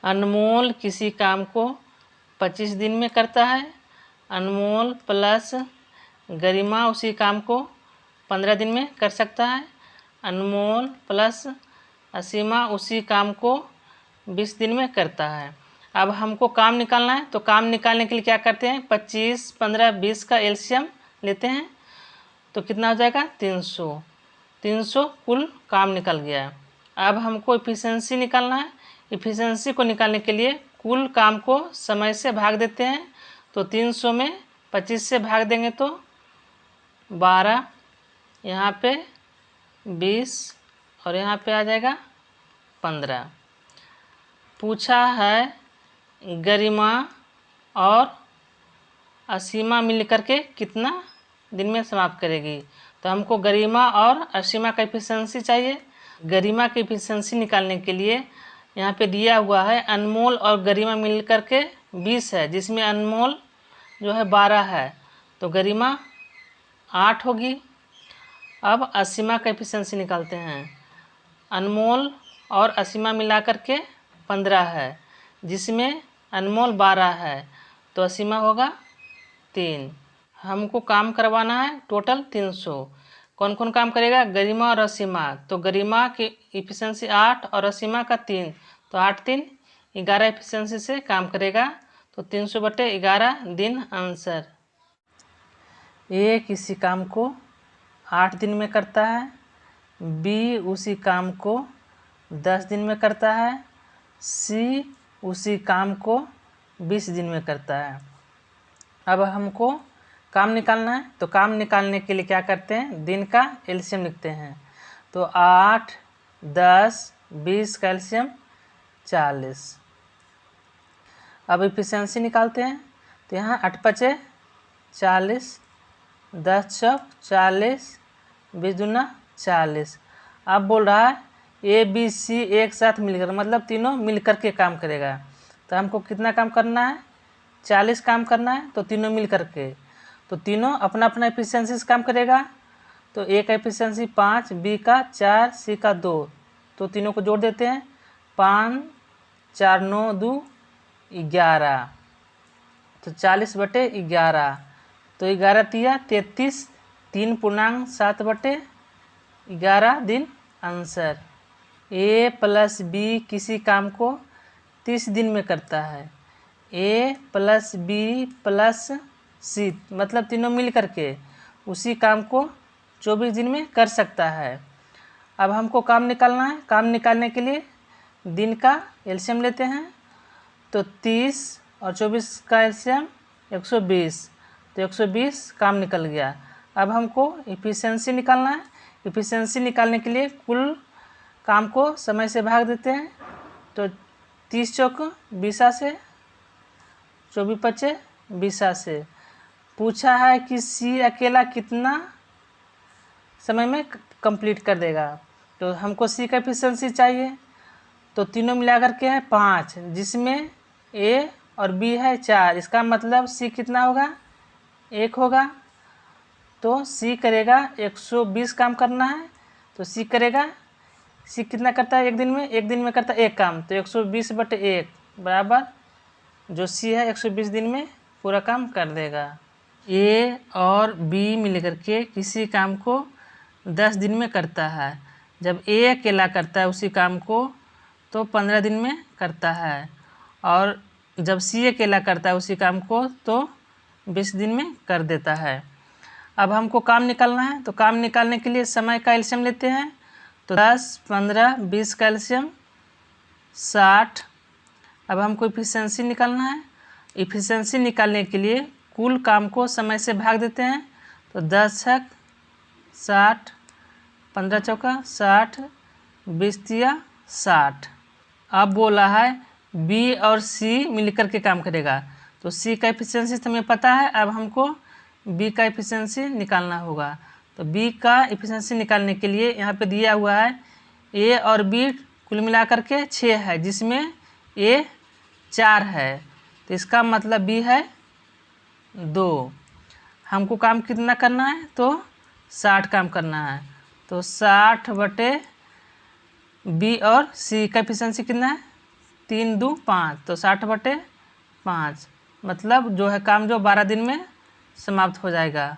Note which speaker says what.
Speaker 1: अनमोल किसी काम को 25 दिन में करता है। अनमोल प्लस गरिमा उसी काम को 15 दिन में कर सकता है। अनमोल प्लस असीमा उसी काम को 20 दिन में करता है। अब हमको काम निकालना है, तो काम निकालने के लिए क्या करते हैं, 25, 15, 20 का एलसीएम लेते हैं, तो कितना हो जाएगा 300। 300 कुल काम निकल गया। अब हमको इफ़िशेंसी निकालना है। इफ़िशेंसी को निकालने के लिए कुल काम को समय से भाग देते हैं, तो 300 में 25 से भाग देंगे तो 12, यहाँ पे 20 और यहाँ पे आ जाएगा 15। पूछा है गरिमा और असीमा मिलकर के कितना दिन में समाप्त करेगी। तो हमको गरिमा और असीमा का इफ़िशेंसी चाहिए। गरिमा की इफ़िशेंसी निकालने के लिए यहाँ पे दिया हुआ है अनमोल और गरिमा मिलकर के 20 है, जिसमें अनमोल जो है 12 है, तो गरिमा 8 होगी। अब असीमा का इफ़िशेंसी निकालते हैं। अनमोल और असीमा मिलाकर के 15 है, जिसमें अनमोल 12 है, तो असीमा होगा 3। हमको काम करवाना है टोटल 300। कौन कौन काम करेगा, गरिमा और असीमा। तो गरिमा की इफ़िशेंसी 8 और असीमा का 3, तो 8 3 11 इफ़िशेंसी से काम करेगा, तो 300/11 दिन आंसर। ए किसी काम को 8 दिन में करता है। बी उसी काम को 10 दिन में करता है। सी उसी काम को 20 दिन में करता है। अब हमको काम निकालना है, तो काम निकालने के लिए क्या करते हैं, दिन का एलसीएम लिखते हैं। तो 8, 10, 20 का एलसीएम 40। अब इफ़िशेंसी निकालते हैं, तो यहाँ 8 5 40, 10 चौक 40, 20 दूना 40। अब बोल रहा है ए बी सी एक साथ मिलकर, मतलब तीनों मिलकर के काम करेगा। तो हमको कितना काम करना है, 40 काम करना है, तो तीनों मिल करके, तो तीनों अपना अपना एफिशिएंसी से काम करेगा। तो ए का एफिशिएंसी 5, बी का 4, सी का 2, तो तीनों को जोड़ देते हैं। 5 4 9 2 11, तो 40/11, तो 11 तिया 33, 3.7/11 दिन आंसर। ए प्लस बी किसी काम को 30 दिन में करता है। ए प्लस बी प्लस सी, मतलब तीनों मिल करके उसी काम को 24 दिन में कर सकता है। अब हमको काम निकालना है। काम निकालने के लिए दिन का एलसीएम लेते हैं, तो 30 और 24 का एलसीएम 120, तो 120 काम निकल गया। अब हमको इफ़िशेंसी निकालना है। इफ़िशेंसी निकालने के लिए कुल काम को समय से भाग देते हैं, तो 30 चौक 20 से, 24 पचे 20 से। पूछा है कि सी अकेला कितना समय में कंप्लीट कर देगा, तो हमको सी का एफिशिएंसी चाहिए। तो तीनों मिलाकर के है 5, जिसमें ए और बी है 4, इसका मतलब सी कितना होगा, 1 होगा। तो सी करेगा 120 काम करना है, तो सी करेगा, सी कितना करता है एक दिन में, एक दिन में करता है 1 काम, तो 120/1 बराबर जो सी है 120 दिन में पूरा काम कर देगा। ए और बी मिलकर के किसी काम को 10 दिन में करता है। जब ए अकेला करता है उसी काम को तो 15 दिन में करता है, और जब सी अकेला करता है उसी काम को तो 20 दिन में कर देता है। अब हमको काम निकालना है, तो काम निकालने के लिए समय का एलसीएम लेते हैं, तो 10, 15, 20 का एलसीएम 60। अब हमको इफ़िशेंसी निकालना है। इफ़िशेंसी निकालने के लिए कुल काम को समय से भाग देते हैं, तो 10 छक 60, 15 चौका 60, 20 तिया 60। अब बोला है बी और सी मिलकर के काम करेगा, तो सी का एफिशिएंसी तो हमें पता है। अब हमको बी का एफिशिएंसी निकालना होगा। तो बी का एफिशिएंसी निकालने के लिए यहाँ पे दिया हुआ है ए और बी कुल मिलाकर के 6 है, जिसमें ए 4 है, तो इसका मतलब बी है 2। हमको काम कितना करना है, तो 60 काम करना है, तो 60 बटे बी और सी का एफिशिएंसी कितना है 3 2 5, तो 60/5, मतलब जो है काम जो 12 दिन में समाप्त हो जाएगा।